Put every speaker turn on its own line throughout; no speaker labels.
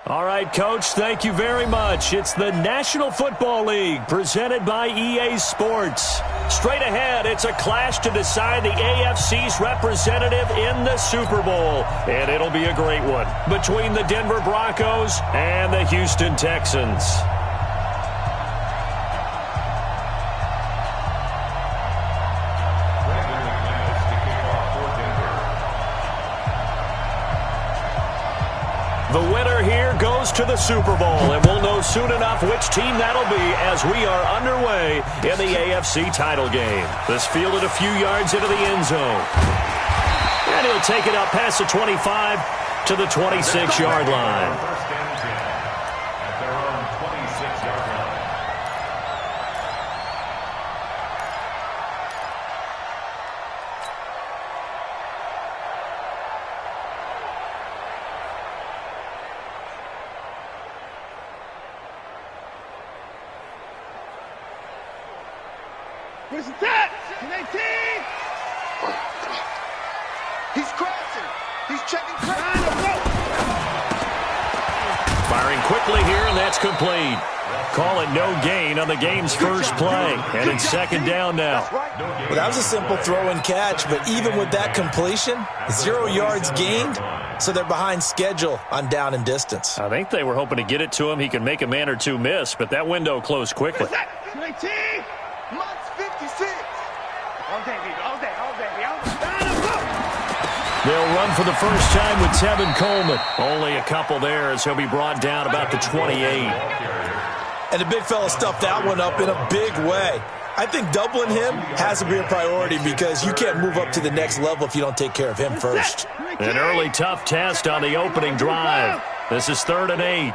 All right, Coach, thank you very much. It's the National Football League presented by EA Sports. Straight ahead, it's a clash to decide the AFC's representative in the Super Bowl. And it'll be a great one between the Denver Broncos and the Houston Texans. The winner here goes to the Super Bowl, and we'll know soon enough which team that'll be as we are underway in the AFC title game. This fielded a few yards into the end zone. And he'll take it up past the 25 to the 26-yard line.
Where's the tap? 18! He's crashing. He's checking crash.
Firing quickly here, and that's complete. Call it no gain on the game's first play. And it's second down now.
Well, that was a simple throw and catch, but even with that completion, 0 yards gained, so they're behind schedule on down and distance.
I think they were hoping to get it to him. He could make a man or two miss, but that window closed quickly.
19! Months 56! All day, baby. All day.
They'll run for the first time with Tevin Coleman. Only a couple there as he'll be brought down about the 28.
And the big fella stuffed that one up in a big way. I think doubling him has to be a priority because you can't move up to the next level if you don't take care of him first.
An early tough test on the opening drive. This is 3rd and 8.
Hey,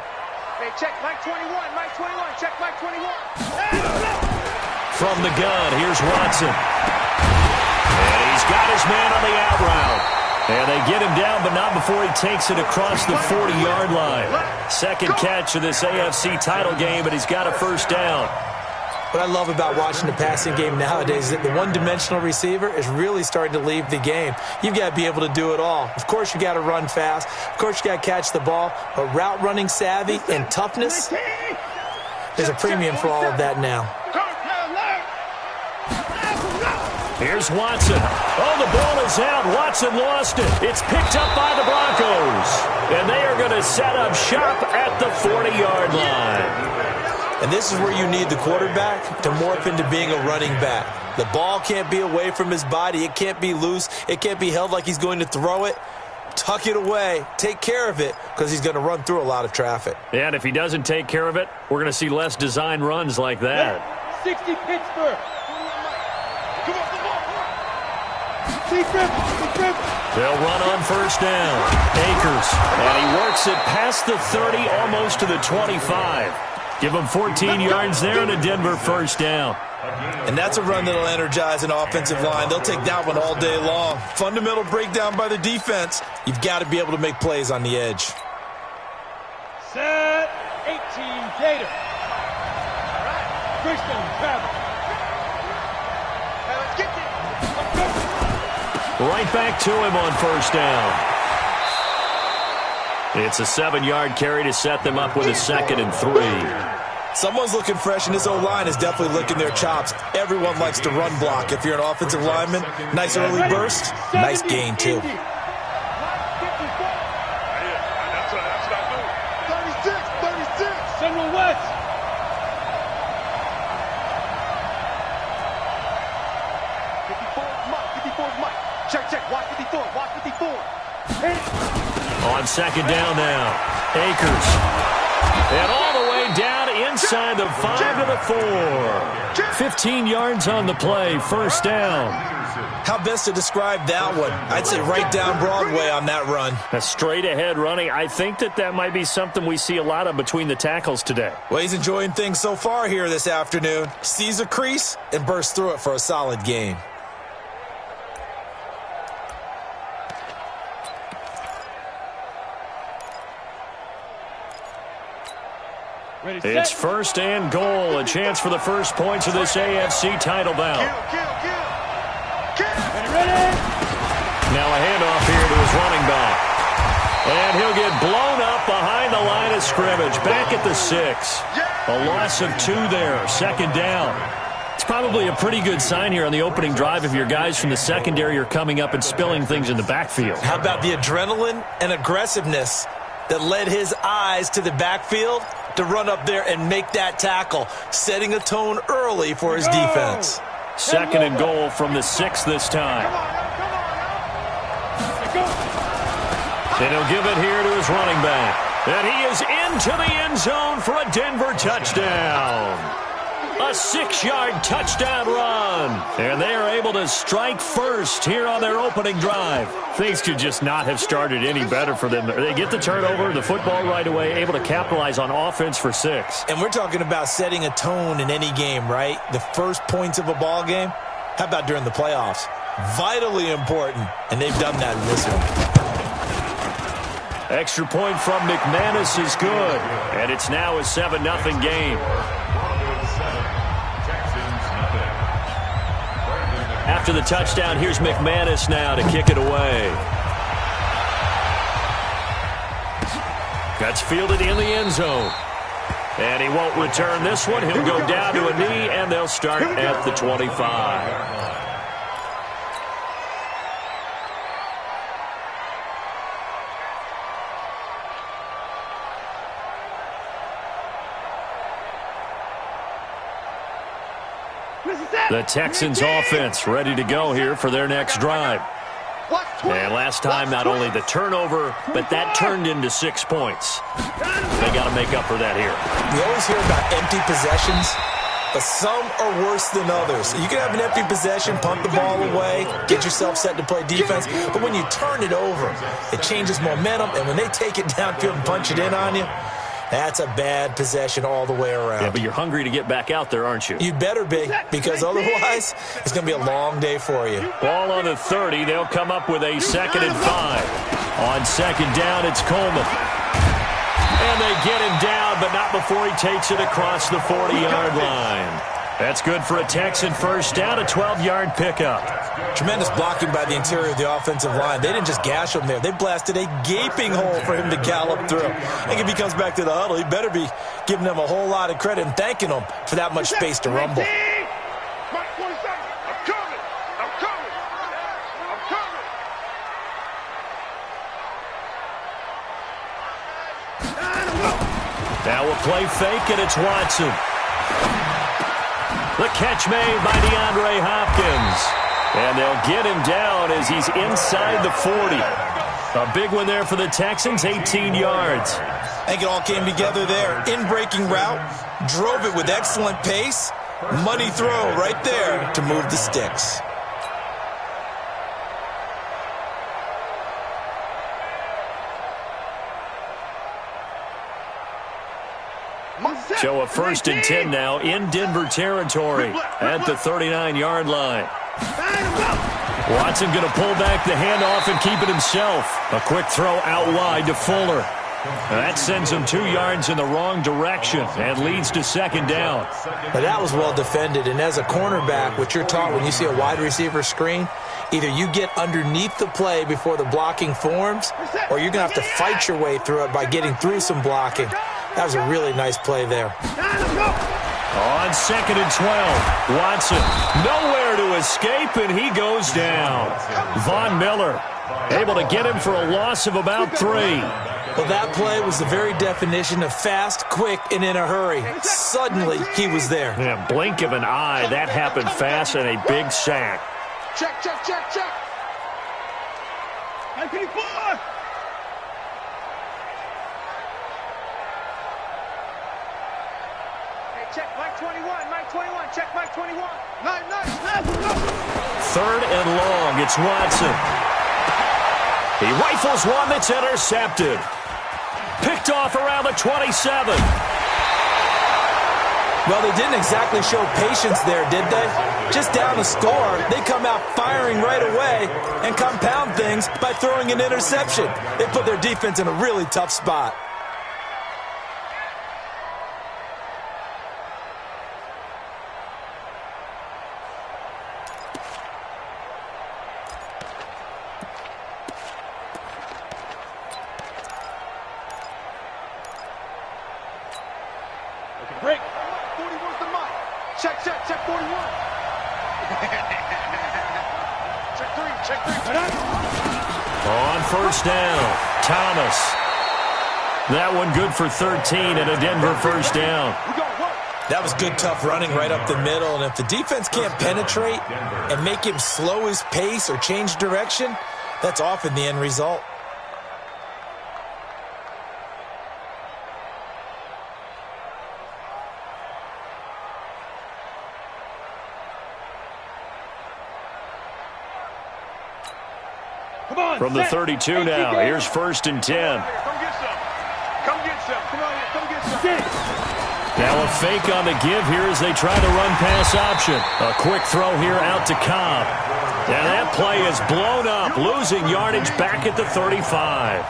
check Mike 21. Mike 21. Check Mike 21.
From the gun, here's Watson. And he's got his man on the out route. And they get him down, but not before he takes it across the 40-yard line. Second catch of this AFC title game, and he's got a first down.
What I love about watching the passing game nowadays is that the one-dimensional receiver is really starting to leave the game. You've got to be able to do it all. Of course, you got to run fast. Of course, you got to catch the ball. But route running savvy and toughness, there's a premium for all of that now.
Here's Watson. Oh, the ball is out. Watson lost it. It's picked up by the Broncos. And they are going to set up shop at the 40-yard line.
And this is where you need the quarterback to morph into being a running back. The ball can't be away from his body. It can't be loose. It can't be held like he's going to throw it. Tuck it away. Take care of it because he's going to run through a lot of traffic.
And if he doesn't take care of it, we're going to see less design runs like that.
60 Pittsburgh.
They'll run on first down. Akers. And he works it past the 30, almost to the 25. Give him 14 yards there and a Denver first down.
And that's a run that'll energize an offensive line. They'll take that one all day long. Fundamental breakdown by the defense. You've got to be able to make plays on the edge.
Set 18 Gator. All right. Christian travel.
Right back to him on first down. It's a 7-yard carry to set them up with a 2nd and 3.
Someone's looking fresh, and this O-line is definitely licking their chops. Everyone likes to run block. If you're an offensive lineman, nice early burst, nice gain, too.
36, 36. Central West. 54's Mike. Check. Watch 54.
On second down now. Akers. And all the way down inside the 5 to the 4. 15 yards on the play. First down.
How best to describe that one? I'd say right down Broadway on that run.
A straight-ahead running. I think that might be something we see a lot of between the tackles today.
Well, he's enjoying things so far here this afternoon. Sees a crease and bursts through it for a solid gain.
It's first and goal. A chance for the first points of this AFC title bout. Now a handoff here to his running back. And he'll get blown up behind the line of scrimmage. Back at the 6. A loss of 2 there. Second down. It's probably a pretty good sign here on the opening drive if your guys from the secondary are coming up and spilling things in the backfield.
How about the adrenaline and aggressiveness that led his eyes to the backfield to run up there and make that tackle, setting a tone early for his defense.
Second and goal from the 6 this time. And he'll give it here to his running back. And he is into the end zone for a Denver touchdown. A 6-yard touchdown run. And they are able to strike first here on their opening drive. Things could just not have started any better for them. They get the turnover, the football right away, able to capitalize on offense for 6.
And we're talking about setting a tone in any game, right? The first points of a ball game. How about during the playoffs? Vitally important, and they've done that in this one.
Extra point from McManus is good. And it's now a 7-0 game. After the touchdown, here's McManus now to kick it away. That's fielded in the end zone. And he won't return this one. He'll go down to a knee, and they'll start at the 25. The Texans offense ready to go here for their next drive. And last time, not only the turnover, but that turned into 6 points. They got to make up for that here.
We always hear about empty possessions, but some are worse than others. You can have an empty possession, punt the ball away, get yourself set to play defense, but when you turn it over, it changes momentum, and when they take it downfield and punch it in on you, that's a bad possession all the way around.
Yeah, but you're hungry to get back out there, aren't you?
You better be, because otherwise it's going to be a long day for you.
Ball on the 30. They'll come up with a 2nd and 5. On second down, it's Coleman. And they get him down, but not before he takes it across the 40-yard line. That's good for a Texan first down, a 12-yard pickup.
Tremendous blocking by the interior of the offensive line. They didn't just gash him there. They blasted a gaping hole for him to gallop through. I think if he comes back to the huddle, he better be giving them a whole lot of credit and thanking them for that much space to rumble.
Now a play fake, and it's Watson. The catch made by DeAndre Hopkins. And they'll get him down as he's inside the 40. A big one there for the Texans, 18 yards.
I think it all came together there. In-breaking route, drove it with excellent pace. Money throw right there to move the sticks.
So a 1st and 10 now in Denver territory at the 39-yard line. Watson going to pull back the handoff and keep it himself. A quick throw out wide to Fuller. That sends him 2 yards in the wrong direction and leads to 2nd down.
But that was well defended, and as a cornerback, what you're taught when you see a wide receiver screen, either you get underneath the play before the blocking forms, or you're going to have to fight your way through it by getting through some blocking. That was a really nice play there.
On 2nd and 12, Watson nowhere to escape, and he goes down. Von Miller able to get him for a loss of about 3.
Well, that play was the very definition of fast, quick, and in a hurry. Suddenly, he was there.
Yeah, blink of an eye, that happened fast, and a big sack.
Check. Check Mike 21, check Mike 21. Nice.
3rd and long, it's Watson. He rifles one that's intercepted. Picked off around the 27.
Well, they didn't exactly show patience there, did they? Just down a score, they come out firing right away and compound things by throwing an interception. They put their defense in a really tough spot.
Break. 41's the mic. Check 41. check 3.
On first down, Thomas. That one good for 13 and a Denver first down.
That was good, tough running right up the middle. And if the defense can't penetrate and make him slow his pace or change direction, that's often the end result.
From the 32 now, here's first and 10.
Come get some. Come on here. Come get some.
Now a fake on the give here as they try the run-pass option. A quick throw here out to Cobb. And that play is blown up, losing yardage back at the 35.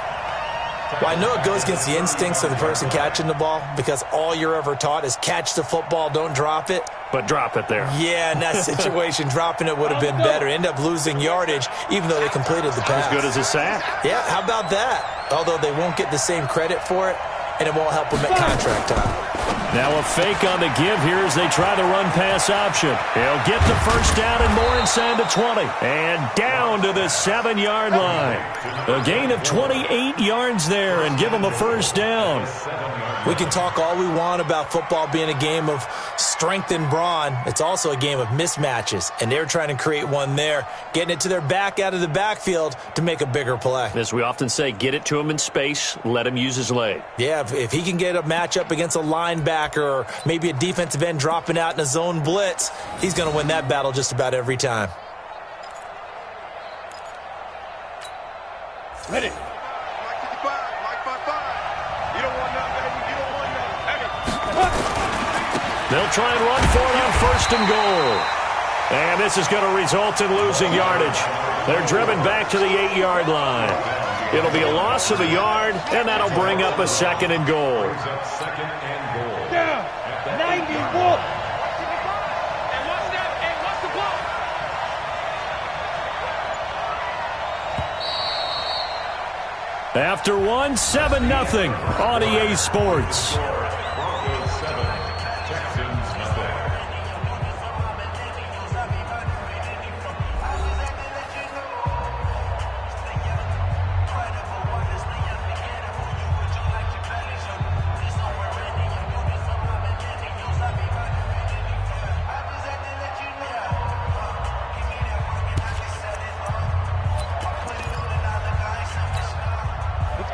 Well, I know it goes against the instincts of the person catching the ball because all you're ever taught is catch the football, don't drop it.
But drop it there.
Yeah, in that situation, dropping it would have been better. End up losing yardage, even though they completed the pass.
As good as a sack.
Yeah, how about that? Although they won't get the same credit for it, and it won't help them at contract time.
Now a fake on the give here as they try the run-pass option. He'll get the first down and more inside the 20. And down to the 7-yard line. A gain of 28 yards there and give them a first down.
We can talk all we want about football being a game of strength and brawn. It's also a game of mismatches, and they're trying to create one there, getting it to their back out of the backfield to make a bigger play.
As we often say, get it to him in space, let him use his leg.
Yeah, if he can get a matchup against a linebacker or maybe a defensive end dropping out in a zone blitz, he's going to win that battle just about every time.
Ready. Mike 55, Mike 55. You don't want none, baby. You don't want none.
They'll try and run for it on first and goal. And this is going to result in losing yardage. They're driven back to the 8-yard line. It'll be a loss of a yard, and that'll bring up a second and goal.
Down. 94. And what's that? And what's the ball?
After one, 7-0 on EA Sports.
Broncos 7, Texans nothing.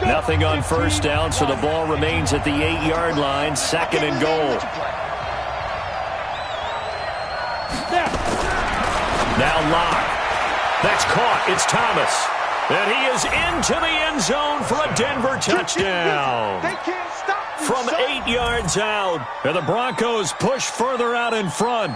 Nothing on first down, so the ball remains at the 8-yard line, second and goal. Now Locke. That's caught. It's Thomas. And he is into the end zone for a Denver touchdown.
They can't stop you,
From
son.
8 yards out, and the Broncos push further out in front.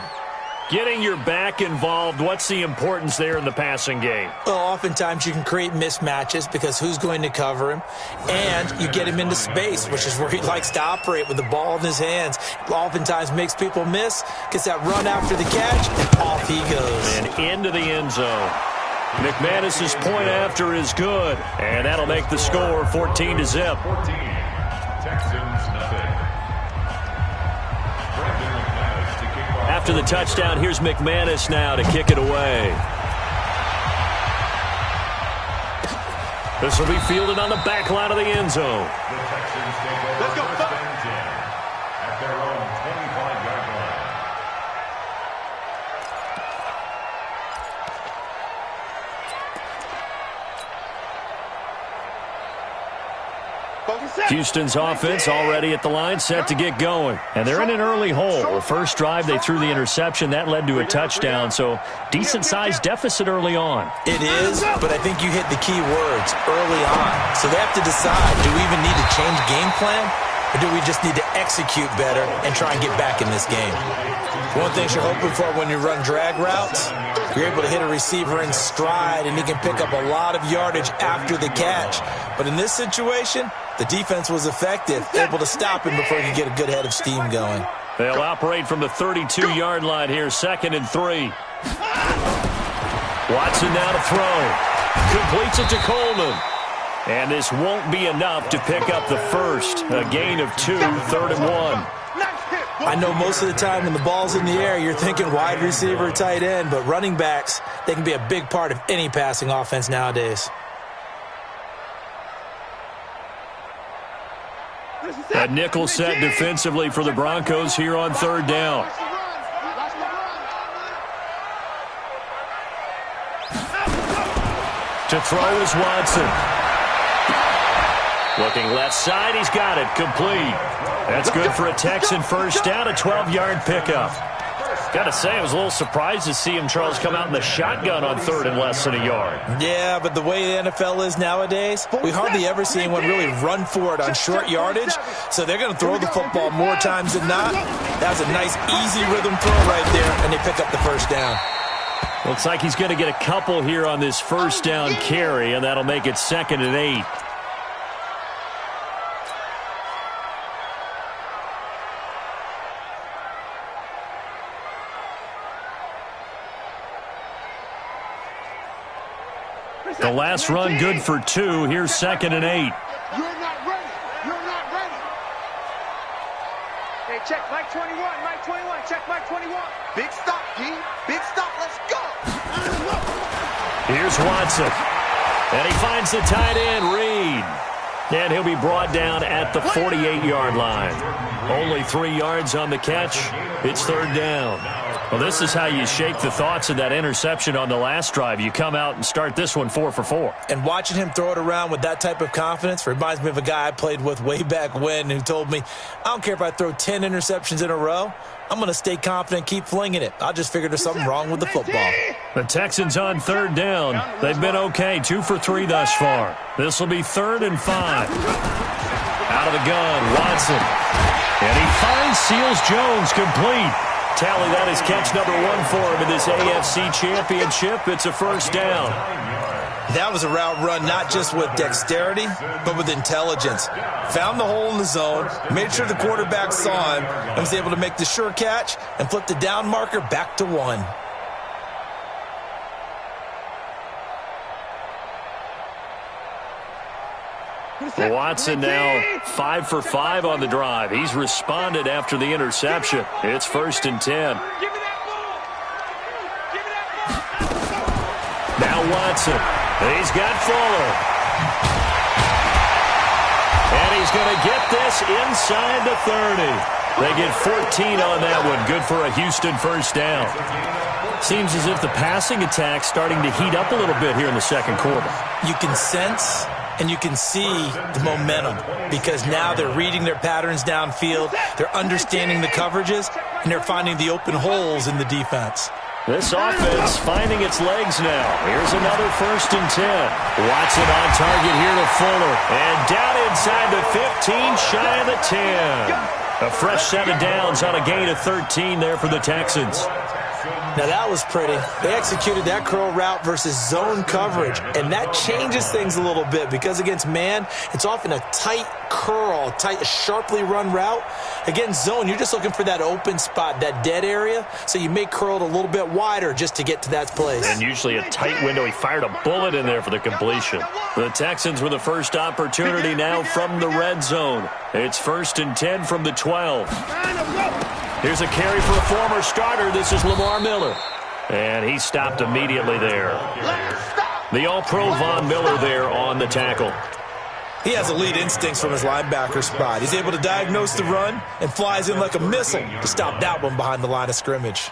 Getting your back involved, what's the importance there in the passing game?
Well, oftentimes you can create mismatches because who's going to cover him, and you get him into space, which is where he likes to operate with the ball in his hands. Oftentimes makes people miss, gets that run after the catch, and off he goes.
And into the end zone. McManus's point after is good, and that'll make the score 14-0.
14, Texans nothing.
After the touchdown, here's McManus now to kick it away. This will be fielded on the back line of the end zone.
The Texans take over.
Let's go,
first and 10 at their own 25-yard line.
Houston's offense already at the line, set to get going. And they're in an early hole. The first drive, they threw the interception. That led to a touchdown, so decent-sized deficit early on.
It is, but I think you hit the key words early on. So they have to decide, do we even need to change game plan, or do we just need to execute better and try and get back in this game? One thing you're hoping for when you run drag routes, you're able to hit a receiver in stride, and he can pick up a lot of yardage after the catch. But in this situation, the defense was effective, able to stop him before he could get a good head of steam going.
They'll operate from the 32-yard line here, 2nd and 3. Watson now to throw. Completes it to Coleman. And this won't be enough to pick up the first. A gain of 2, 3rd and 1.
Nice hit.
I know most of the time when the ball's in the air, you're thinking wide receiver, tight end, but running backs, they can be a big part of any passing offense nowadays.
A nickel set defensively for the Broncos here on third down. To throw is Watson. Looking left side, he's got it, complete. That's good for a Texan first down, a 12-yard pickup. Got to say, I was a little surprised to see him, Charles, come out in the shotgun on third and less than a yard.
Yeah, but the way the NFL is nowadays, we hardly ever see anyone really run for it on short yardage, so they're going to throw the football more times than not. That was a nice, easy rhythm throw right there, and they pick up the first down.
Looks like he's going to get a couple here on this first down carry, and that'll make it 2nd and 8. The last run good for 2. Here's 2nd and 8.
You're not ready. You're not ready. Hey, check Mike 21. Mike 21. Check Mike 21. Big stop, G. Big stop. Let's go.
Here's Watson. And he finds the tight end, Reed. And he'll be brought down at the 48-yard line. Only 3 yards on the catch. It's third down. Well, this is how you shake the thoughts of that interception on the last drive. You come out and start this one 4 for 4.
And watching him throw it around with that type of confidence reminds me of a guy I played with way back when who told me, I don't care if I throw 10 interceptions in a row. I'm going to stay confident, keep flinging it. I just figured there's something wrong with the football.
The Texans on third down. They've been okay, 2 for 3 thus far. This will be 3rd and 5. Out of the gun, Watson. And he finds Seals-Jones complete. Tally, that is catch number 1 for him in this AFC Championship. It's a first down.
That was a route run not just with dexterity, but with intelligence. Found the hole in the zone, made sure the quarterback saw him, and was able to make the sure catch and flip the down marker back to 1.
Watson now 5 for 5 on the drive. He's responded after the interception. It's 1st and 10. Now Watson. He's got Fuller. And he's going to get this inside the 30. They get 14 on that one. Good for a Houston first down. Seems as if the passing attack's starting to heat up a little bit here in the second quarter.
You can sense and you can see the momentum because now they're reading their patterns downfield, they're understanding the coverages, and they're finding the open holes in the defense.
This offense finding its legs now. Here's another 1st and 10. Watson on target here to Fuller. And down inside the 15, shy of the 10. A fresh set of downs on a gain of 13 there for the Texans.
Now that was pretty. They executed that curl route versus zone coverage, and that changes things a little bit because against man, it's often a tight curl, tight, sharply run route. Against zone, you're just looking for that open spot, that dead area, so you may curl it a little bit wider just to get to that place.
And usually a tight window. He fired a bullet in there for the completion. The Texans with the first opportunity now from the red zone. It's 1st and 10 from the 12. Here's a carry for a former starter. This is Lamar Miller. And he stopped immediately there. The All-Pro Von Miller there on the tackle.
He has elite instincts from his linebacker spot. He's able to diagnose the run and flies in like a missile to stop that one behind the line of scrimmage.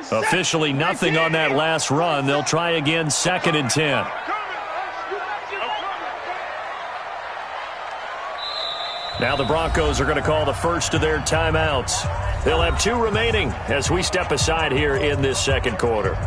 Officially nothing on that last run. They'll try again, 2nd and 10. Now the Broncos are going to call the first of their timeouts. They'll have 2 remaining as we step aside here in this second quarter.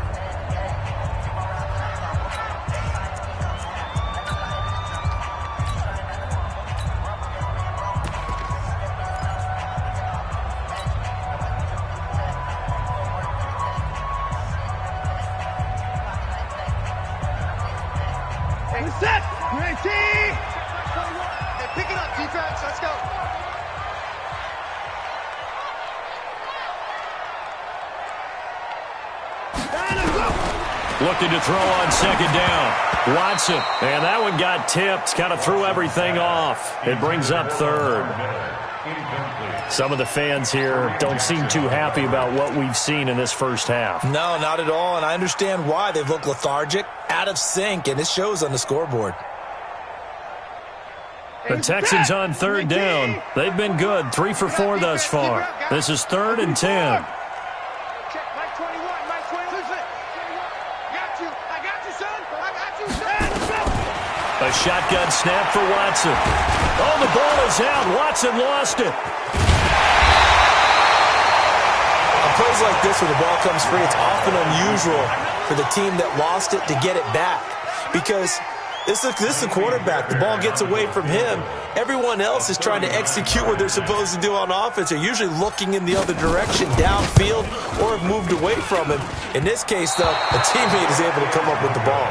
Set! Ready! Hey, pick it up, defense. Let's go.
Looking to throw on second down. Watson. And that one got tipped. Kind of threw everything off. It brings up third. Some of the fans here don't seem too happy about what we've seen in this first half.
No, not at all, and I understand why. They've looked lethargic, out of sync, and it shows on the scoreboard.
The Texans on third down. They've been good, 3 for 4 thus far. This is 3rd and 10. A shotgun snap for Watson. Oh, the ball is out. Watson lost it.
On plays like this where the ball comes free, it's often unusual for the team that lost it to get it back. Because this is the quarterback. The ball gets away from him. Everyone else is trying to execute what they're supposed to do on offense. They're usually looking in the other direction, downfield, or have moved away from him. In this case, though, a teammate is able to come up with the ball.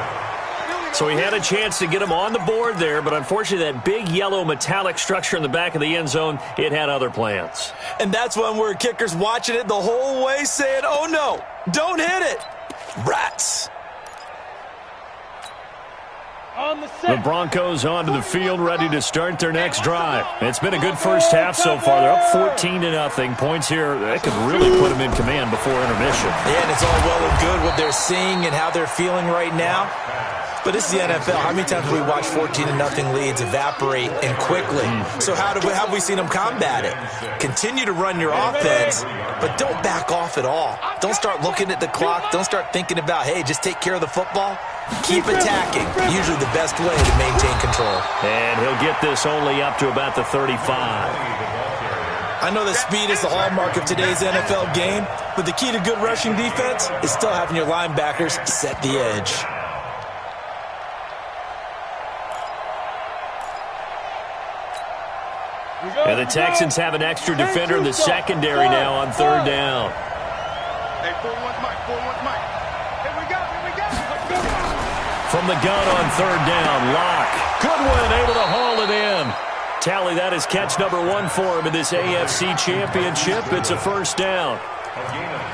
So he had a chance to get him on the board there, but unfortunately that big yellow metallic structure in the back of the end zone, it had other plans.
And that's when we're kickers watching it the whole way saying, oh no, don't hit it. Rats.
The Broncos onto the field, ready to start their next drive. It's been a good first half so far. They're up 14-0. Points here, that could really put them in command before intermission.
Yeah, and it's all well and good what they're seeing and how they're feeling right now. But this is the NFL. How many times have we watched 14-0 leads evaporate and quickly? So how have we seen them combat it? Continue to run your offense, but don't back off at all. Don't start looking at the clock. Don't start thinking about, hey, just take care of the football. Keep attacking. Usually the best way to maintain control.
And he'll get this only up to about the 35.
I know that speed is the hallmark of today's NFL game, but the key to good rushing defense is still having your linebackers set the edge.
And the Texans have an extra defender in the secondary now on third down.
Hey, 4-1's Mike, 4-1's Mike. Here we go, here we go. Let's go.
From the gun on third down, Locke. Goodwin able to haul it in. Tally, that is catch number 1 for him in this AFC Championship. It's a first down.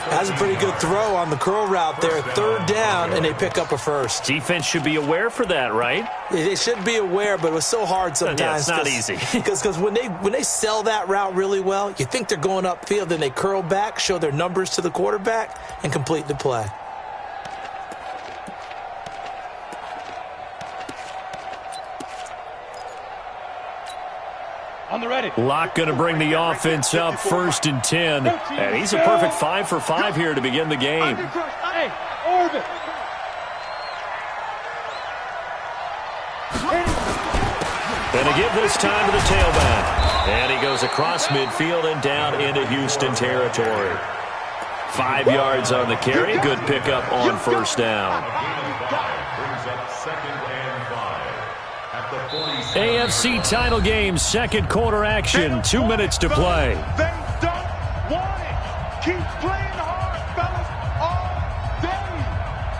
Has a pretty good throw on the curl route there. Third down, and they pick up a first.
Defense should be aware for that, right?
They should be aware, but it was so hard sometimes.
Yeah, it's not easy.
Because when they sell that route really well, you think they're going upfield, then they curl back, show their numbers to the quarterback, and complete the play.
On the ready.
Locke going to bring the offense up 1st and 10. And he's a perfect 5 for 5 here to begin the game.
Hey, orbit.
And to give this time to the tailback. And he goes across midfield and down into Houston territory. 5 yards on the carry. Good pickup on first down. AFC title game, second quarter action. 2 minutes to play.
They don't want it. Keep playing hard, fellas, all day.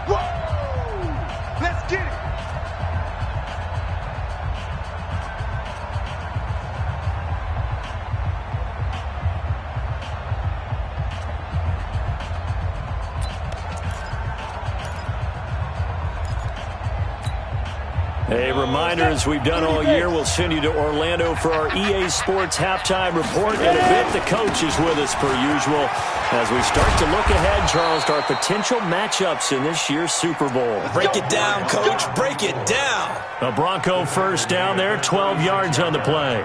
Whoa! Let's get it.
A reminder, as we've done all year, we'll send you to Orlando for our EA Sports halftime report. In a bit, the coach is with us per usual as we start to look ahead, Charles, to our potential matchups in this year's Super Bowl.
Break it down, Coach. Break it down.
A Bronco first down there, 12 yards on the play.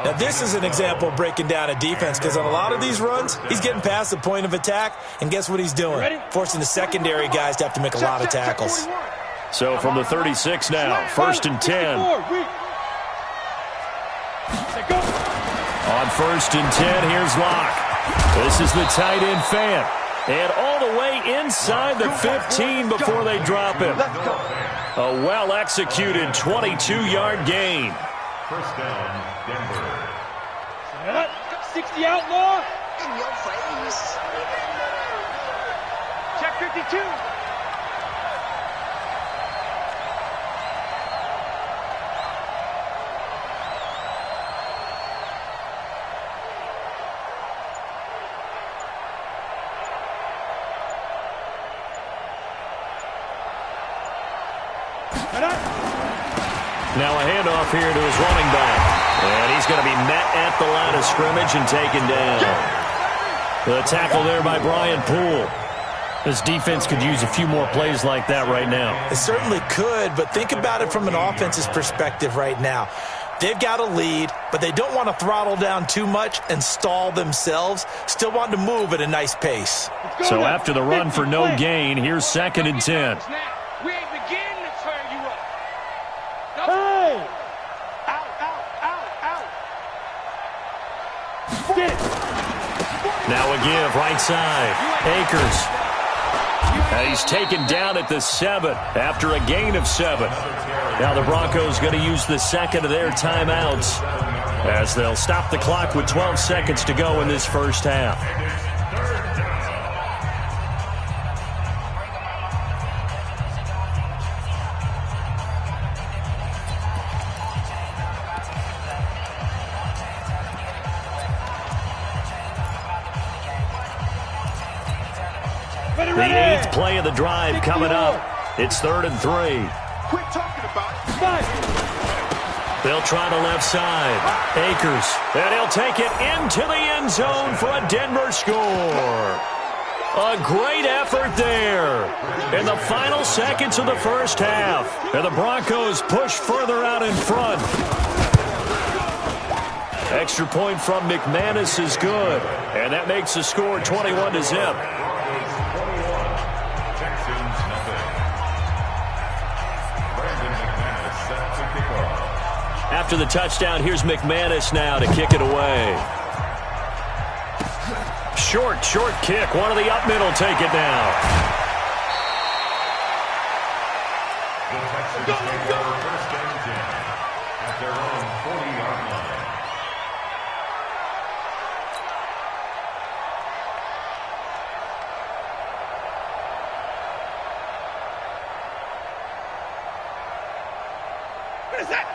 Now, this is an example of breaking down a defense because on a lot of these runs, he's getting past the point of attack, and guess what he's doing? Forcing the secondary guys to have to make a lot of tackles.
So from the 36 now, 1st and 10. On 1st and 10, here's Locke. This is the tight end fan. And all the way inside the 15 before they drop him. A well-executed 22-yard gain.
First down, Denver.
60 outlaw. In your face. Check 52.
Now a handoff here to his running back. And he's going to be met at the line of scrimmage and taken down. The tackle there by Brian Poole.
This defense could use a few more plays like that right now.
It certainly could, but think about it from an offense's perspective right now. They've got a lead, but they don't want to throttle down too much and stall themselves. Still want to move at a nice pace.
So after the run for no gain, here's 2nd and 10.
We ain't beginning to tear you up. Hey! Out. Get it.
Now a give, right side. Akers. And he's taken down at the 7 after a gain of 7. Now the Broncos going to use the second of their timeouts as they'll stop the clock with 12 seconds to go in this first half. The 8th play of the drive coming up. It's 3rd and 3.
Quit talking about it.
They'll try the left side. Akers. And he'll take it into the end zone for a Denver score. A great effort there in the final seconds of the first half. And the Broncos push further out in front. Extra point from McManus is good. And that makes the score 21-0. After the touchdown, here's McManus now to kick it away. Short kick. One of the up middle take it now.
The Texans take over 1st and 10 at their own 40-yard line.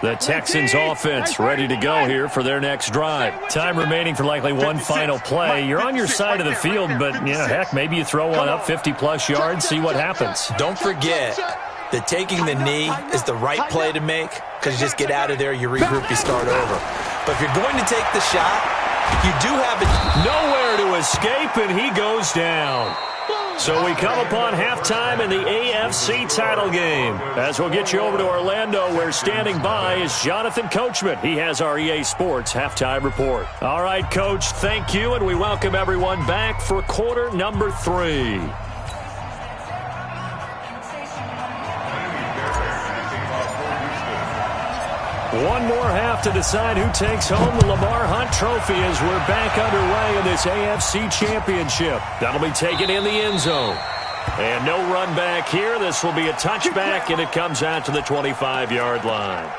The Texans offense ready to go here for their next drive.
Time remaining for likely one final play. You're on your side of the field, but, heck, maybe you throw one up 50-plus yards, see what happens.
Don't forget that taking the knee is the right play to make because you just get out of there, you regroup, you start over. But if you're going to take the shot, you do have it.
Nowhere to escape, and he goes down. So we come upon halftime in the AFC title game. As we'll get you over to Orlando, where standing by is Jonathan Coachman. He has our EA Sports halftime report. All right, Coach, thank you, and we welcome everyone back for quarter number 3. One more half to decide who takes home the Lamar Hunt Trophy as we're back underway in this AFC Championship. That'll be taken in the end zone. And no run back here. This will be a touchback, and it comes out to the 25-yard line.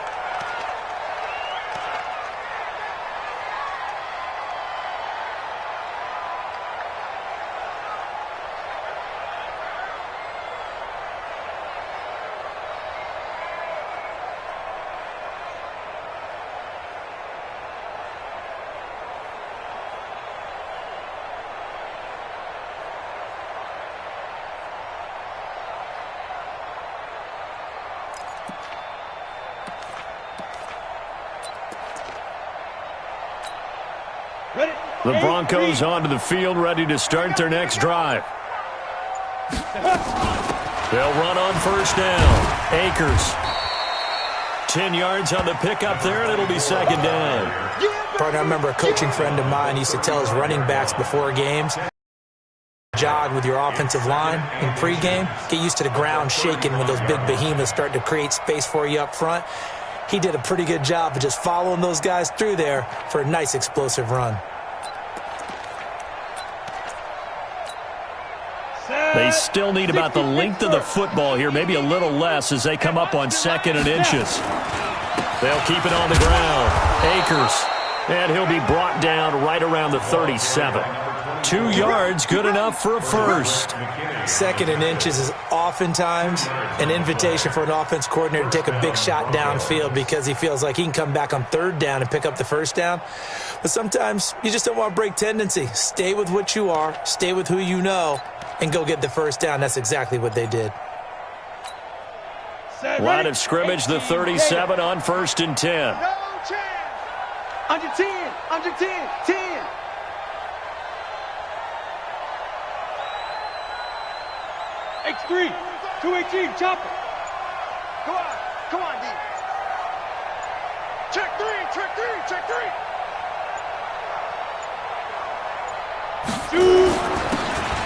The Broncos onto the field, ready to start their next drive. They'll run on first down. Akers. 10 yards on the pickup there, and it'll be 2nd down.
Partner, I remember a coaching friend of mine used to tell his running backs before games, jog with your offensive line in pregame. Get used to the ground shaking when those big behemoths start to create space for you up front. He did a pretty good job of just following those guys through there for a nice explosive run.
They still need about the length of the football here, maybe a little less as they come up on 2nd and inches. They'll keep it on the ground. Akers. And he'll be brought down right around the 37. 2 yards, good enough for a first.
2nd and inches is oftentimes an invitation for an offense coordinator to take a big shot downfield because he feels like he can come back on 3rd down and pick up the first down. But sometimes you just don't want to break tendency. Stay with what you are, stay with who you know, and go get the first down. That's exactly what they did.
Line of scrimmage, the 37 on 1st and 10.
No chance. Under 10. Under 10. 10. X3. 218. Chopper. Come on, D. Check 3. Check 3. Check 3.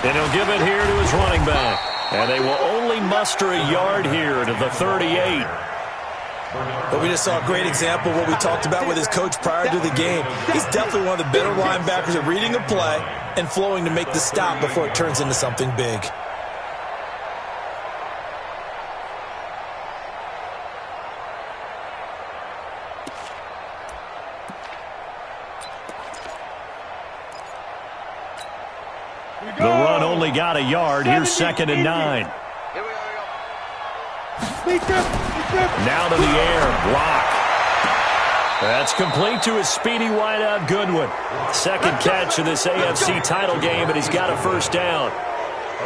And he'll give it here to his running back. And they will only muster a yard here to the 38.
But we just saw a great example of what we talked about with his coach prior to the game. He's definitely one of the better linebackers at reading a play and flowing to make the stop before it turns into something big.
The run only got a yard. Here's 2nd and 9. Now to the air. Block. That's complete to his speedy wideout, Goodwin. Second catch of this AFC title game, and he's got a first down.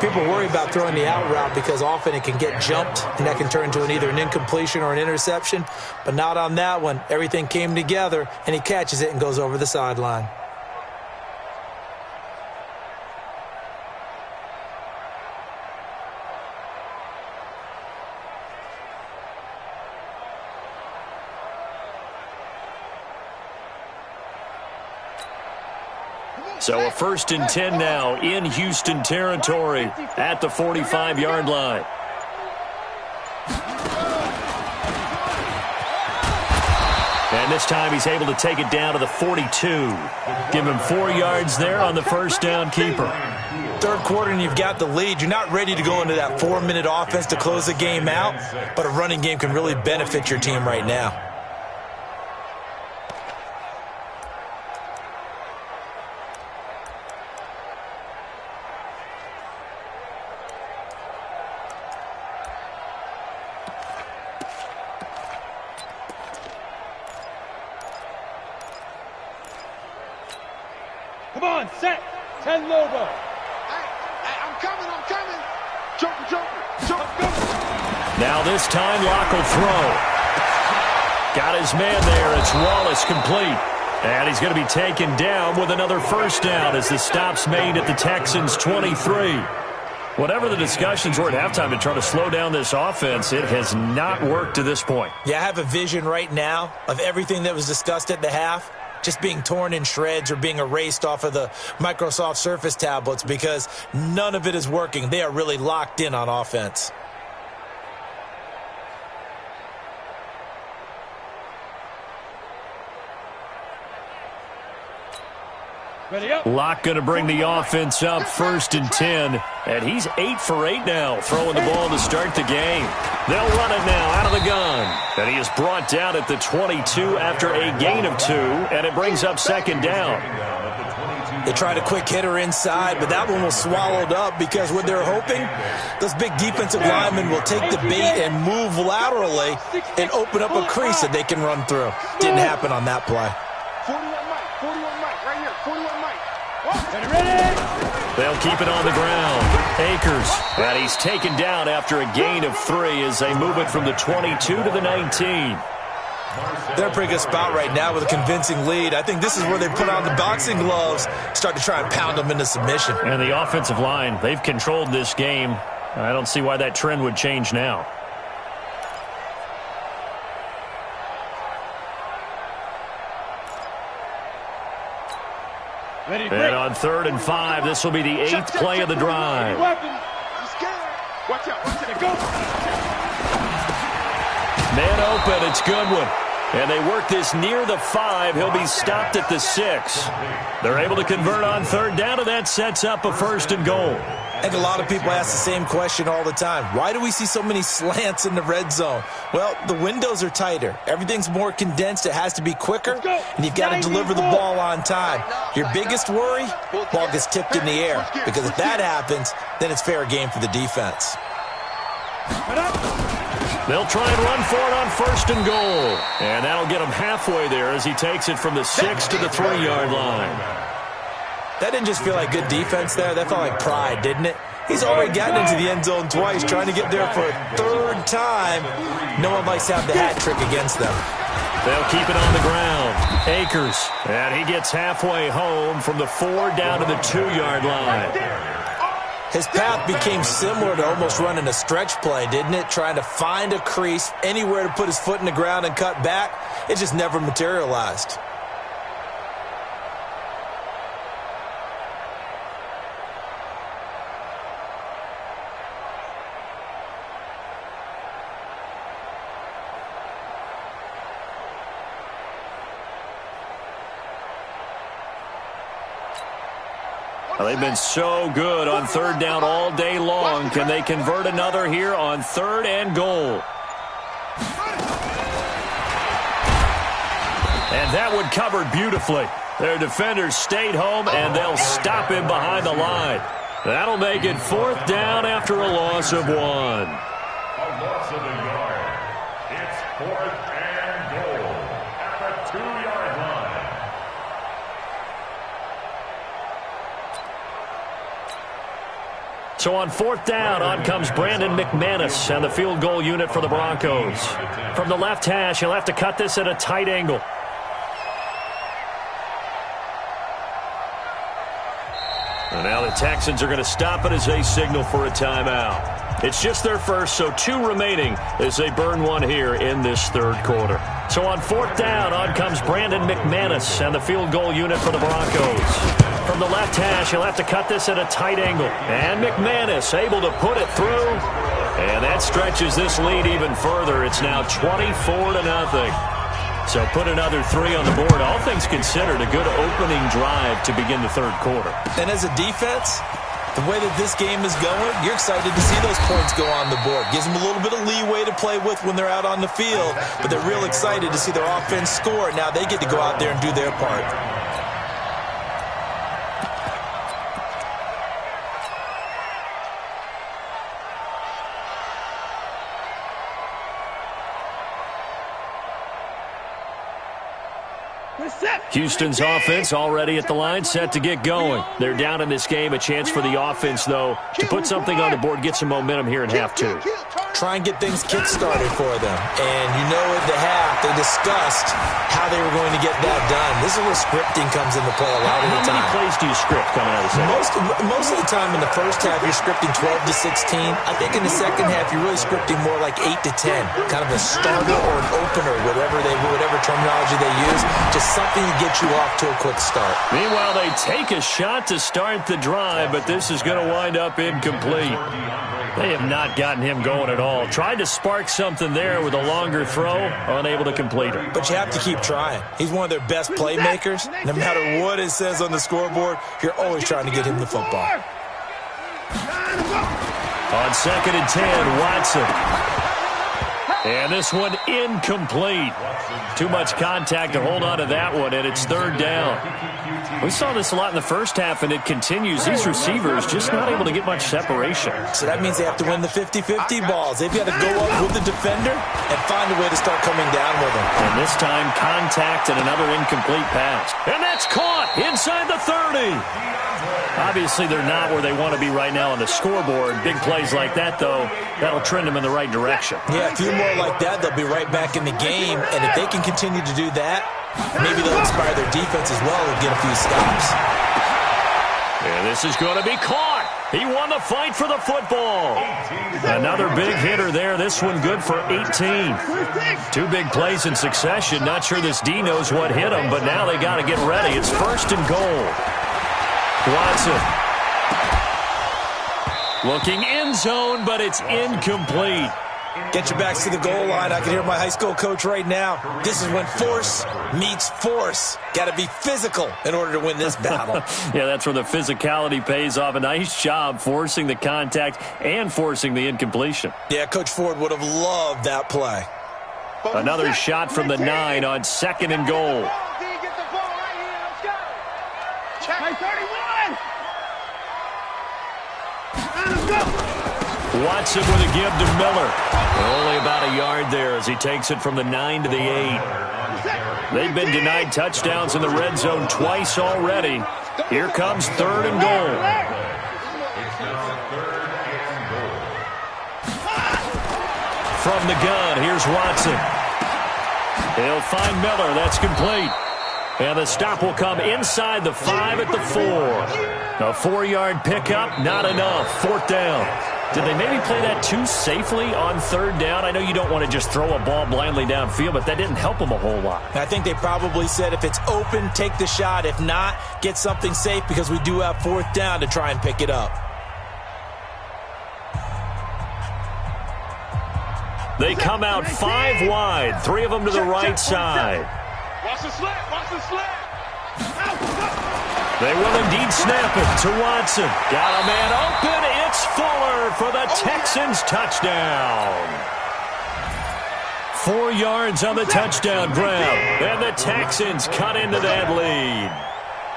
People worry about throwing the out route because often it can get jumped, and that can turn into either an incompletion or an interception. But not on that one. Everything came together, and he catches it and goes over the sideline.
So a 1st and 10 now in Houston territory at the 45-yard line. And this time he's able to take it down to the 42. Give him 4 yards there on the first down keeper.
Third quarter and you've got the lead. You're not ready to go into that 4-minute offense to close the game out, but a running game can really benefit your team right now.
Come on, set. 10 Lobo. I'm coming. Jumper.
Now this time Locke will throw. Got his man there. It's Wallace complete. And he's going to be taken down with another first down as the stop's made at the Texans' 23. Whatever the discussions were at halftime to try to slow down this offense, it has not worked to this point.
Yeah, I have a vision right now of everything that was discussed at the half just being torn in shreds or being erased off of the Microsoft Surface tablets because none of it is working. They are really locked in on offense.
Locke going to bring the offense up 1st and 10. And he's 8 for 8 now, throwing the ball to start the game. They'll run it now out of the gun. And he is brought down at the 22 after a gain of 2. And it brings up 2nd down.
They tried a quick hitter inside, but that one was swallowed up because what they're hoping, those big defensive linemen will take the bait and move laterally and open up a crease that they can run through. Didn't happen on that play.
41 Mike, right here. 41 Mike.
They'll keep it on the ground. Akers, and he's taken down after a gain of 3 as they move it from the 22 to the 19.
They're in a pretty good spot right now with a convincing lead. I think this is where they put on the boxing gloves, start to try and pound them into submission.
And the offensive line, they've controlled this game. I don't see why that trend would change now. And on 3rd and 5, this will be the 8th play of the drive.
Watch out. Go.
Man open, it's Goodwin. And they work this near the 5. He'll be stopped at the 6. They're able to convert on 3rd down, and that sets up a 1st and goal.
I think a lot of people ask the same question all the time. Why do we see so many slants in the red zone? Well, the windows are tighter. Everything's more condensed. It has to be quicker, and you've got to deliver the ball on time. Your biggest worry, ball gets tipped in the air, because if that happens, then it's fair game for the defense.
They'll try and run for it on 1st and goal. And that'll get him halfway there as he takes it from the 6 to the 3-yard line.
That didn't just feel like good defense there. That felt like pride, didn't it? He's already gotten into the end zone twice, trying to get there for a third time. No one likes to have the hat trick against them.
They'll keep it on the ground. Akers, and he gets halfway home from the 4 down to the 2-yard line.
His path became similar to almost running a stretch play, didn't it? Trying to find a crease, anywhere to put his foot in the ground and cut back. It just never materialized.
Well, they've been so good on 3rd down all day long. Can they convert another here on 3rd and goal? And that one covered beautifully. Their defenders stayed home, and they'll stop him behind the line. That'll make it 4th down after a loss of 1.
A loss of a yard. It's 4th and goal at the 2-yard line.
So on 4th down, on comes Brandon McManus and the field goal unit for the Broncos. From the left hash, he'll have to cut this at a tight angle. And now the Texans are going to stop it as they signal for a timeout. It's just their first, so 2 remaining as they burn 1 here in this 3rd quarter. So on 4th down, on comes Brandon McManus and the field goal unit for the Broncos. From the left hash, he'll have to cut this at a tight angle. And McManus able to put it through. And that stretches this lead even further. It's now 24-0. So put another 3 on the board. All things considered, a good opening drive to begin the 3rd quarter.
And as a defense, the way that this game is going, you're excited to see those points go on the board. Gives them a little bit of leeway to play with when they're out on the field, but they're real excited to see their offense score. Now they get to go out there and do their part.
Houston's offense already at the line, set to get going. They're down in this game. A chance for the offense, though, to put something on the board, get some momentum here in half 2.
Try and get things kick-started for them. And you know at the half, they discussed how they were going to get that done. This is where scripting comes into play a lot of the time.
How many plays do you script coming out of the second?
Most of the time in the first half, you're scripting 12 to 16. I think in the second half, you're really scripting more like 8 to 10. Kind of a starter or an opener, whatever terminology they use. Just something to get you off to a quick start.
Meanwhile, they take a shot to start the drive, but this is going to wind up incomplete. They have not gotten him going at all. Tried to spark something there with a longer throw, unable to complete it.
But you have to keep trying. He's one of their best playmakers. No matter what it says on the scoreboard, you're always trying to get him the football.
On 2nd and 10, Watson. And this one incomplete. Too much contact to hold on to that one, and it's 3rd down. We saw this a lot in the first half, and it continues. These receivers just not able to get much separation.
So that means they have to win the 50-50 balls. They've got to go up with the defender and find a way to start coming down with him.
And this time, contact and another incomplete pass. And that's caught inside the 30. Obviously, they're not where they want to be right now on the scoreboard. Big plays like that, though, that'll trend them in the right direction.
Yeah, a few more like that, they'll be right back in the game. And if they can continue to do that, maybe they'll inspire their defense as well and get a few stops.
And this is going to be caught. He won the fight for the football. Another big hitter there. This one good for 18. 2 big plays in succession. Not sure this D knows what hit him, but now they got to get ready. It's 1st and goal. Watson. Looking end zone, but it's incomplete.
Get your backs to the goal line. I can hear my high school coach right now. This is when force meets force. Got to be physical in order to win this battle.
Yeah, that's where the physicality pays off. A nice job forcing the contact and forcing the incompletion.
Yeah, Coach Ford would have loved that play.
Another shot from the 9 on 2nd and goal. Watson with a give to Miller. Only about a yard there as he takes it from the 9 to the 8. They've been denied touchdowns in the red zone twice already. Here comes 3rd and goal.
It's now 3rd
from the gun. Here's Watson. He'll find Miller. That's complete. And the stop will come inside the 5 at the 4. A 4-yard pickup, not enough. 4th down. Did they maybe play that too safely on 3rd down? I know you don't want to just throw a ball blindly downfield, but that didn't help them a whole lot.
I think they probably said if it's open, take the shot. If not, get something safe because we do have 4th down to try and pick it up.
They come out 5 wide, 3 of them to the right side.
Watch the slant, watch the slant.
They will indeed snap it to Watson. Got a man open. It's Fuller for the Texans touchdown. 4 yards on the touchdown grab. And the Texans cut into that lead.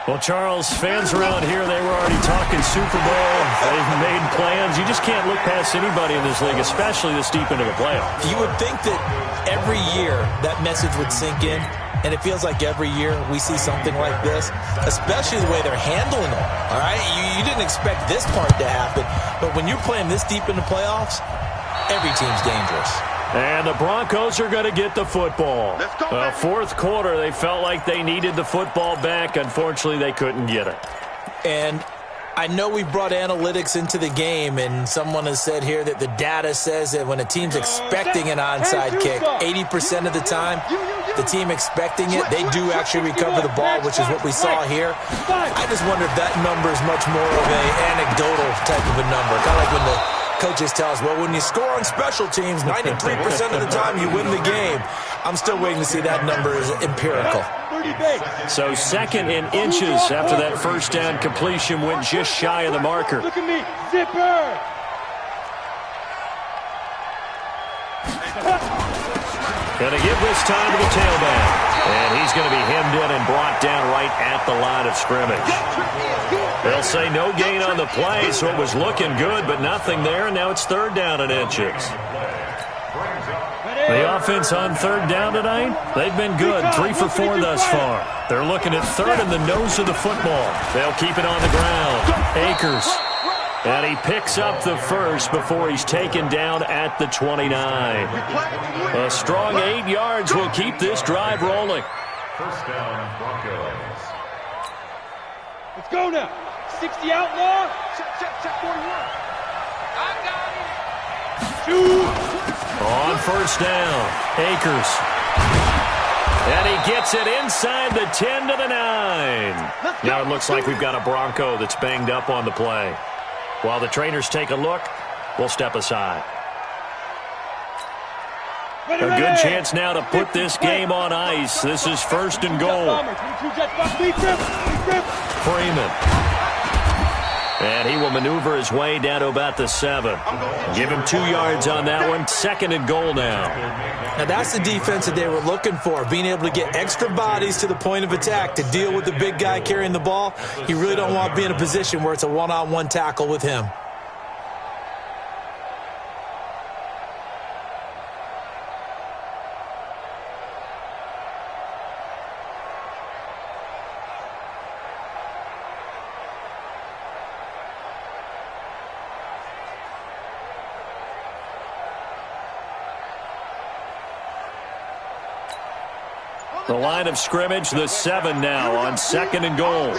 Well, Charles, fans around here, they were already talking Super Bowl. They've made plans. You just can't look past anybody in this league, especially this deep into the playoffs.
You would think that every year that message would sink in, and it feels like every year we see something like this, especially the way they're handling it. All right? You didn't expect this part to happen, but when you're playing this deep in the playoffs, every team's dangerous.
And the Broncos are going to get the football. Well, 4th quarter, they felt like they needed the football back. Unfortunately, they couldn't get it.
And I know we brought analytics into the game, and someone has said here that the data says that when a team's expecting an onside kick, 80% of the time, the team expecting it, they do actually recover the ball, which is what we saw here. I just wonder if that number is much more of an anecdotal type of a number, kind of like when the coaches tell us, well, when you score on special teams, 93% of the time you win the game. I'm still waiting to see that number is empirical.
So 2nd and inches after that 1st down completion went just shy of the marker.
Look at me, zipper.
Going to give this time to the tailback. And he's going to be hemmed in and brought down right at the line of scrimmage. They'll say no gain on the play, so it was looking good, but nothing there, and now it's 3rd down and inches. The offense on 3rd down tonight, they've been good, 3 for 4 thus far. They're looking at 3rd in the nose of the football. They'll keep it on the ground. Akers. And he picks up the first before he's taken down at the 29. A strong 8 yards will keep this drive rolling.
1st down, Broncos.
Let's go now. 60 outlaw. Check 41. I got it. Shoot.
On 1st down, Akers. And he gets it inside the 10 to the 9. Now it looks like we've got a Bronco that's banged up on the play. While the trainers take a look, we'll step aside. A good chance now to put this game on ice. This is 1st and goal. Freeman. And he will maneuver his way down to about the 7. Give him 2 yards on that one. 2nd and goal now.
Now that's the defense that they were looking for, being able to get extra bodies to the point of attack to deal with the big guy carrying the ball. You really don't want to be in a position where it's a one-on-one tackle with him.
The line of scrimmage, the 7 now on 2nd and goal.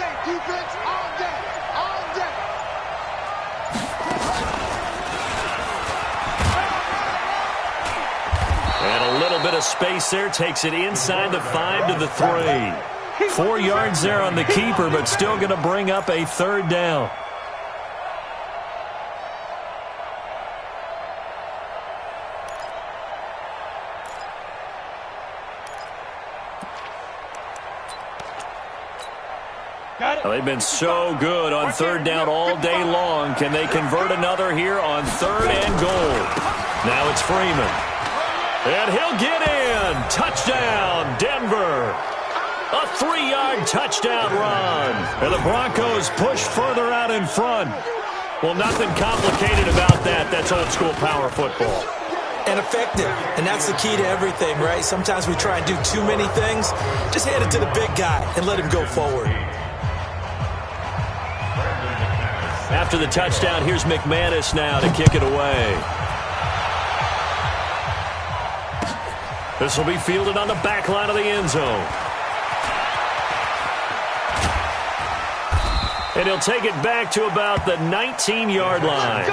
And a little bit of space there takes it inside the 5 to the 3. 4 yards there on the keeper, but still going to bring up a 3rd down. They've been so good on 3rd down all day long. Can they convert another here on 3rd and goal? Now it's Freeman. And he'll get in. Touchdown, Denver. A 3-yard touchdown run. And the Broncos push further out in front. Well, nothing complicated about that. That's old-school power football.
And effective. And that's the key to everything, right? Sometimes we try and do too many things. Just hand it to the big guy and let him go forward.
After the touchdown, here's McManus now to kick it away. This will be fielded on the back line of the end zone. And he'll take it back to about the 19-yard line.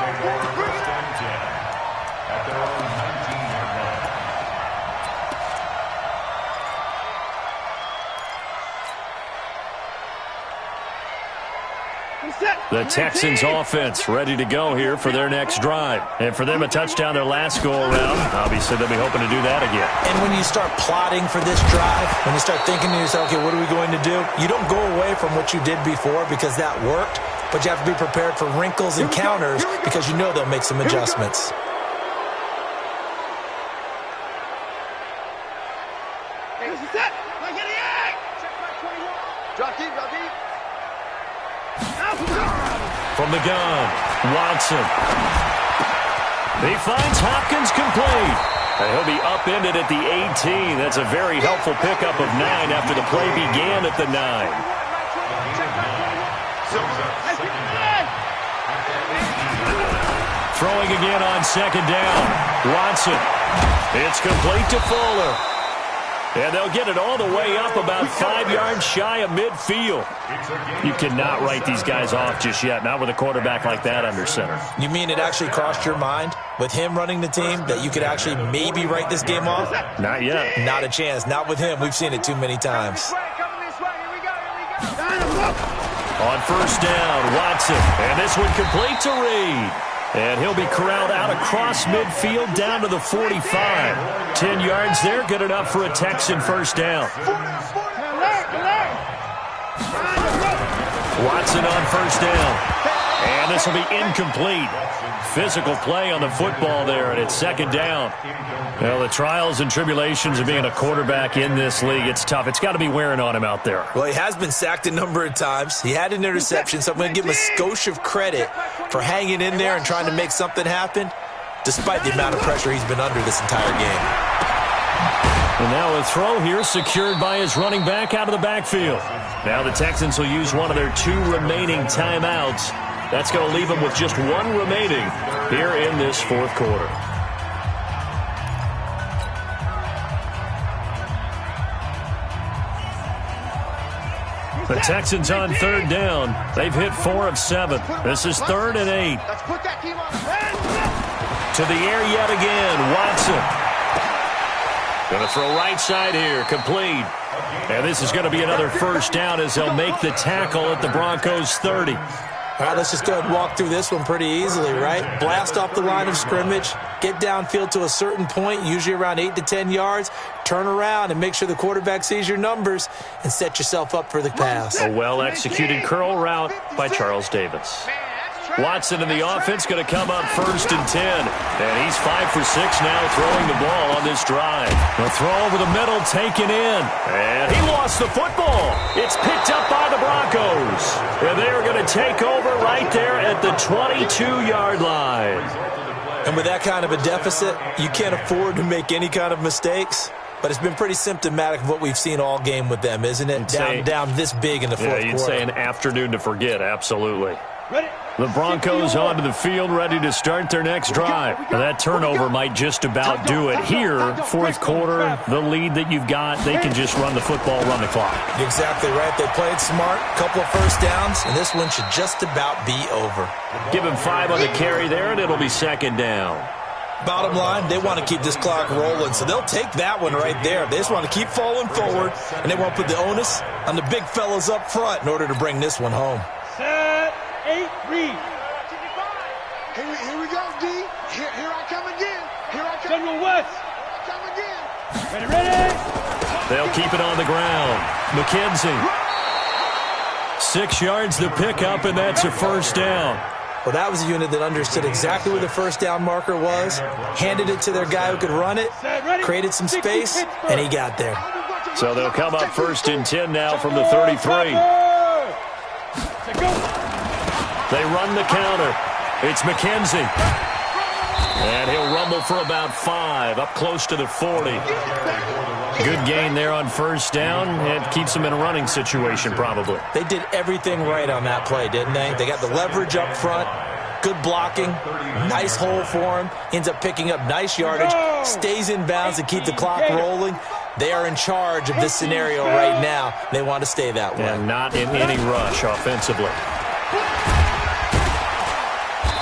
The Texans offense ready to go here for their next drive. And for them, a touchdown their last go-around. Obviously, they'll be hoping to do that again.
And when you start plotting for this drive, when you start thinking to yourself, okay, what are we going to do? You don't go away from what you did before because that worked, but you have to be prepared for wrinkles and counters because you know they'll make some adjustments.
From the gun, Watson. He finds Hopkins complete. And he'll be upended at the 18. That's a very helpful pickup of 9 after the play began at the 9. Throwing again on second down. Watson. It's complete to Fuller. And they'll get it all the way up about 5 yards shy of midfield. You cannot write these guys off just yet, not with a quarterback like that under center.
You mean it actually crossed your mind with him running the team that you could actually maybe write this game off?
Not yet.
Not a chance. Not with him. We've seen it too many times.
On first down, Watson. And this one complete to Reed. And he'll be corralled out across midfield down to the 45. 10 yards there, good enough for a Texan first down. Watson on first down. And this will be incomplete. Physical play on the football there, and it's second down. Well, the trials and tribulations of being a quarterback in this league, it's tough. It's got to be wearing on him out there.
Well, he has been sacked a number of times. He had an interception, so I'm going to give him a skosh of credit for hanging in there and trying to make something happen, despite the amount of pressure he's been under this entire game.
And now a throw here secured by his running back out of the backfield. Now the Texans will use one of their 2 remaining timeouts. That's going to leave them with just 1 remaining here in this fourth quarter. The Texans on third down. They've hit 4 of 7. This is 3rd and 8. To the air yet again. Watson. Going to throw right side here. Complete. And this is going to be another first down as they'll make the tackle at the Broncos 30.
All right, let's just go ahead and walk through this one pretty easily, right? Blast off the line of scrimmage, get downfield to a certain point, usually around 8 to 10 yards, turn around and make sure the quarterback sees your numbers and set yourself up for the pass.
A well-executed curl route by Charles Davis. Watson in the offense going to come up 1st and 10. And he's 5 for 6 now throwing the ball on this drive. The throw over the middle taken in. And he lost the football. It's picked up by the Broncos. And they're going to take over right there at the 22-yard line.
And with that kind of a deficit, you can't afford to make any kind of mistakes. But it's been pretty symptomatic of what we've seen all game with them, isn't it? Down this big in the fourth quarter.
Yeah, you'd say an afternoon to forget, absolutely. The Broncos onto the field, ready to start their next drive. Now, that turnover might just about do it. Here, fourth quarter, the lead that you've got, they can just run the football, run the clock.
Exactly right. They played smart, couple of first downs, and this one should just about be over.
Give him 5 on the carry there, and it'll be second down.
Bottom line, they want to keep this clock rolling, so they'll take that one right there. They just want to keep falling forward, and they want to put the onus on the big fellas up front in order to bring this one home.
Set, 8, read. Here we go, D. Here I come again. Here I come. General West. Here I come again. Ready.
They'll keep it on the ground. McKenzie. 6 yards the pickup, and that's a first down.
Well, that was a unit that understood exactly where the first down marker was, handed it to their guy who could run it, created some space, and he got there.
So they'll come up 1st and 10 now from the 33. They run the counter. It's McKenzie. And he'll rumble for about 5, up close to the 40. Good gain there on first down. It keeps them in a running situation, probably.
They did everything right on that play, didn't they? They got the leverage up front. Good blocking, nice hole for him, ends up picking up nice yardage, stays in bounds to keep the clock rolling. They are in charge of this scenario right now. They want to stay that way.
And not in any rush offensively.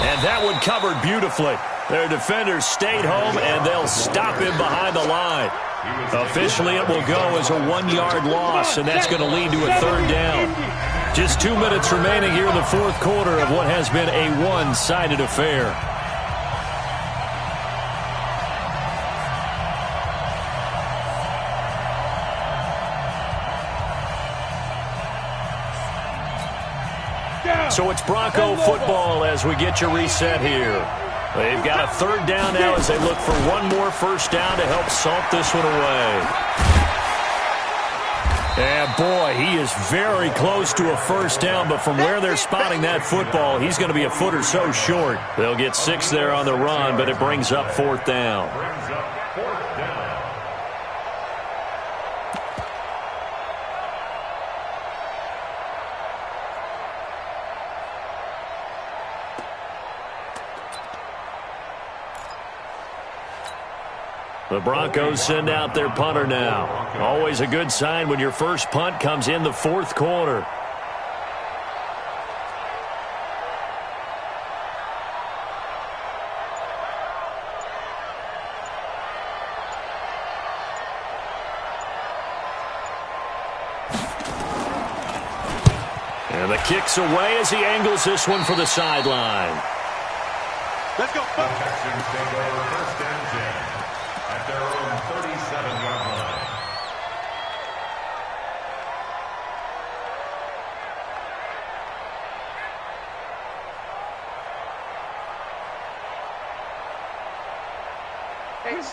And that one covered beautifully. Their defenders stayed home, and they'll stop him behind the line. Officially, it will go as a 1-yard loss, and that's going to lead to a 3rd down. Just 2 minutes remaining here in the 4th quarter of what has been a one-sided affair. So it's Bronco football as we get you reset here. They've got a 3rd down now as they look for one more first down to help salt this one away. And boy, he is very close to a first down, but from where they're spotting that football, he's going to be a foot or so short. They'll get 6 there on the run, but it brings up 4th down. The Broncos send out their punter now. Always a good sign when your first punt comes in the 4th quarter. And the kick's away as he angles this one for the sideline.
Let's go.
The Texans take over 1st and 10. At their own 37-yard line.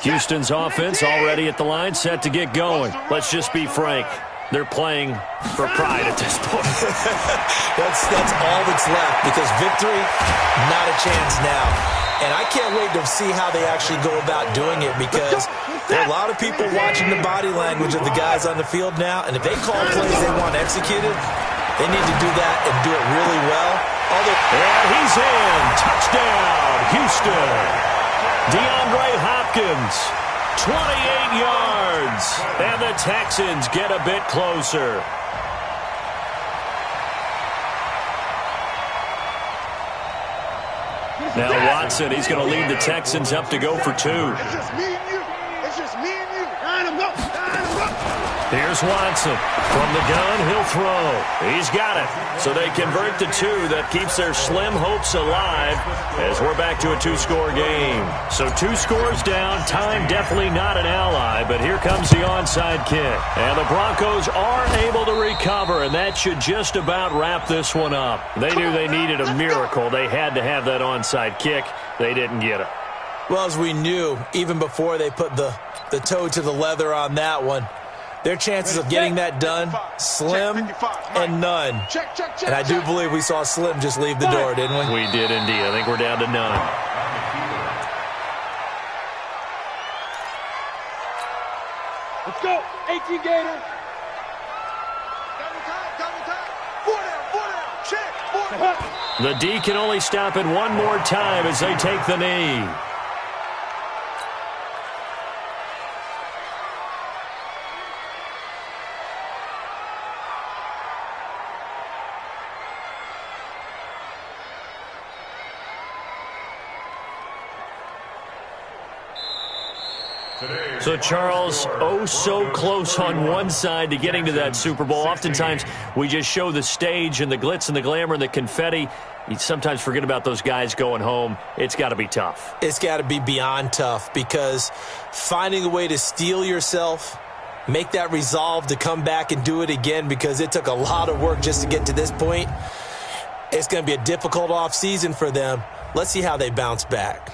Houston's offense already at the line, set to get going. Let's just be frank. They're playing for pride at this point.
That's all that's left, because victory, not a chance now. And I can't wait to see how they actually go about doing it, because there are a lot of people watching the body language of the guys on the field now, and if they call plays they want executed, they need to do that and do it really well.
And he's in. Touchdown, Houston. DeAndre Hopkins, 28 yards. And the Texans get a bit closer. Now Watson, he's going to lead the Texans up to go for 2.
It's just me and you. It's just me and you. Line him up. Line him up.
Here's Watson. From the gun, he'll throw. He's got it. So they convert the 2. That keeps their slim hopes alive as we're back to a 2-score game. So 2 scores down. Time definitely not an ally, but here comes the onside kick. And the Broncos are able to recover, and that should just about wrap this one up. They knew they needed a miracle. They had to have that onside kick. They didn't get it.
Well, as we knew, even before they put the toe to the leather on that one, their chances of getting that done, slim and none. And I do believe we saw Slim just leave the door, didn't we?
We did indeed. I think we're down to none.
Let's go. 18 Gator. Double time. 4 down. Check. 4 down.
The D can only stop it one more time as they take the knee. So, Charles, oh so close on one side to getting to that Super Bowl. Oftentimes, we just show the stage and the glitz and the glamour and the confetti. You sometimes forget about those guys going home. It's got to be tough.
It's got to be beyond tough, because finding a way to steel yourself, make that resolve to come back and do it again, because it took a lot of work just to get to this point. It's going to be a difficult offseason for them. Let's see how they bounce back.